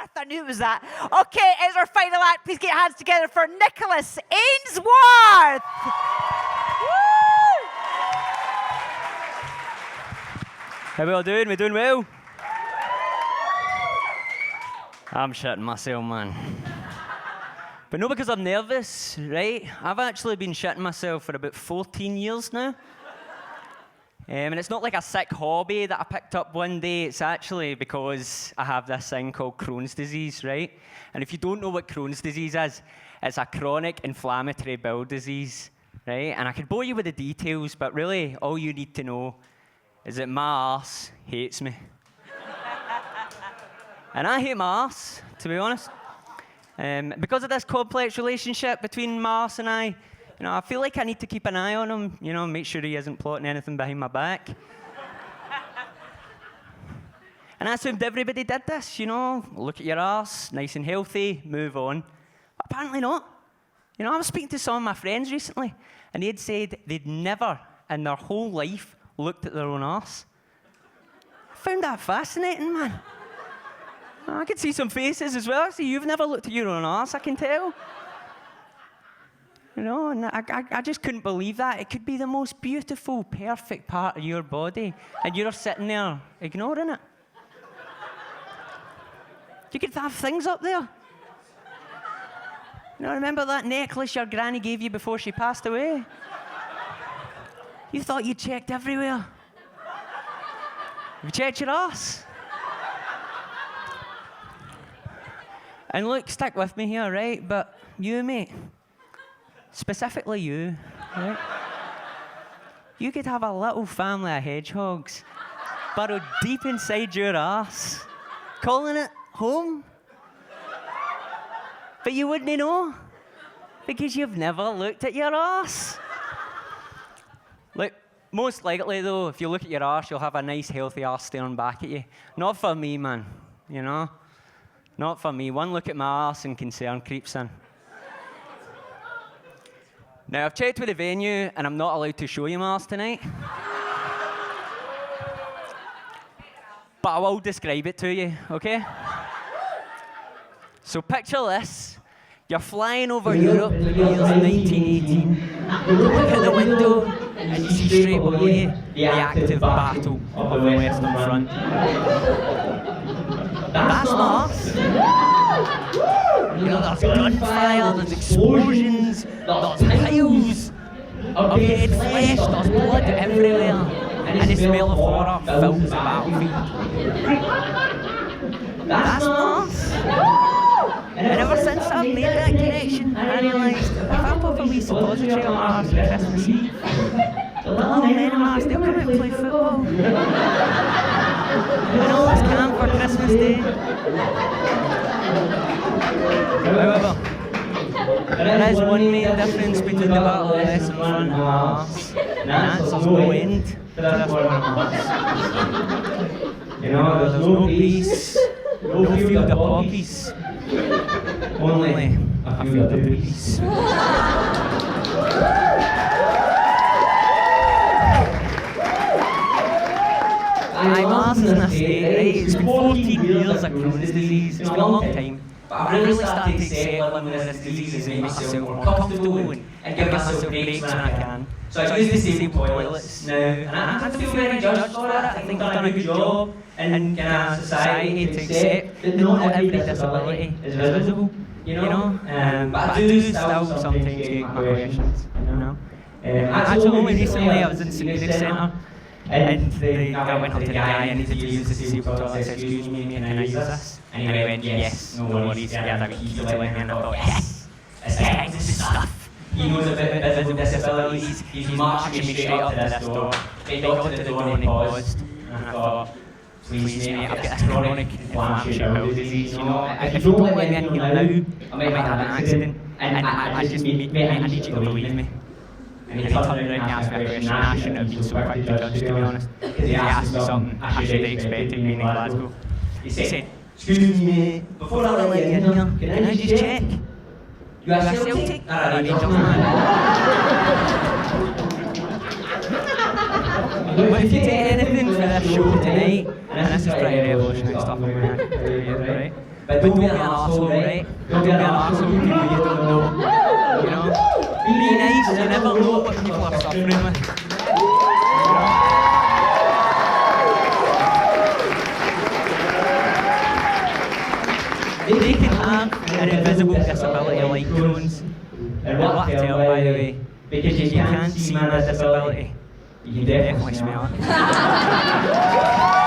Ainsworth. I knew it was that. Okay, it's our final act. Please get your hands together for Nicholas Ainsworth. How we all doing? We doing well? I'm shitting myself, man. But no, because I'm nervous, right? I've actually been shitting myself for about 14 years now. And it's not like a sick hobby that I picked up one day. It's actually because I have this thing called Crohn's disease, right? And if you don't know what Crohn's disease is, it's a chronic inflammatory bowel disease, right? And I could bore you with the details, but really all you need to know is that my arse hates me. And I hate my arse, to be honest. Because of this complex relationship between my arse and I feel like I need to keep an eye on him, make sure he isn't plotting anything behind my back. And I assumed everybody did this, look at your arse, nice and healthy, move on. But apparently not. I was speaking to some of my friends recently, and they'd said they'd never in their whole life looked at their own arse. I found that fascinating, man. I could see some faces as well. I see you've never looked at your own arse, I can tell. And I just couldn't believe that. It could be the most beautiful, perfect part of your body, and you're sitting there ignoring it. You could have things up there. Remember that necklace your granny gave you before she passed away? You thought you checked everywhere. Have you checked your arse? And look, stick with me here, right? But you, mate, specifically you, right? You could have a little family of hedgehogs burrowed deep inside your arse, calling it home. But you wouldn't know, because you've never looked at your arse. Look, most likely though, if you look at your arse, you'll have a nice healthy arse staring back at you. Not for me, man, Not for me. One look at my arse and concern creeps in. Now, I've checked with the venue, and I'm not allowed to show you my arse tonight. But I will describe it to you, okay? So picture this. You're flying over Europe in the years 1918. You look out the window, and you see straight below you the active battle of the Western Front. That's my arse. There's gunfire, there's explosions, there's piles of dead flesh, there's blood everywhere, and the smell of horror fills the battlefield. That's my arse. And ever since I've made that connection, I realised if I pop a wee suppository on my arse on Christmas Eve, the little men in my arse, they'll come out and play football. And all this camp for Christmas Day. However, there is one main difference between the Battle of the Western Front and my arse, and that's there's no end to this war of my arse. There's no peace, no field of poppies, only a field of peace. I'm arse in a state, right? It's been 14 years of Crohn's disease. It's been a long time. But I've really started to settle in with this disease and make myself more comfortable and give myself breaks when I can. So I use disabled toilets now, and I don't feel very judged for it. I think I've done a good job in society to accept that not every disability is visible, But I do still sometimes get my questions, Actually, only recently I was in St Mary's Centre, and the guy went up to the guy and he said to use the disabled toilet. I said, excuse me, mate, can I use this? And he went, yes, no worries. He had a wee key to let me, and I thought, yes, this is stuff. He knows about visible disabilities. He's marching me straight up to this door. He got to the door and he paused, and I thought, please, mate, I've got this chronic inflammatory bowel disease, If you don't let me in here now, I might have an accident, and I need you to believe me. And he turned around and asked me a question. I shouldn't have been so quick to judge, to be honest. Because he asked me something I should have expected being in Glasgow. He said, excuse me, mate, before I let you in here, can I just check? You are Celtic? Or a Rangers man? But if you take anything for this show tonight, and this is pretty revolutionary stuff I'm going to tell you, right? But don't be an arsehole, right? Don't be an arsehole with people you don't know. You know? Be nice, you never know what people are suffering with. They can have an invisible disability like Crohn's. And what I tell, by the way, because you can't see my disability, you can definitely smell it.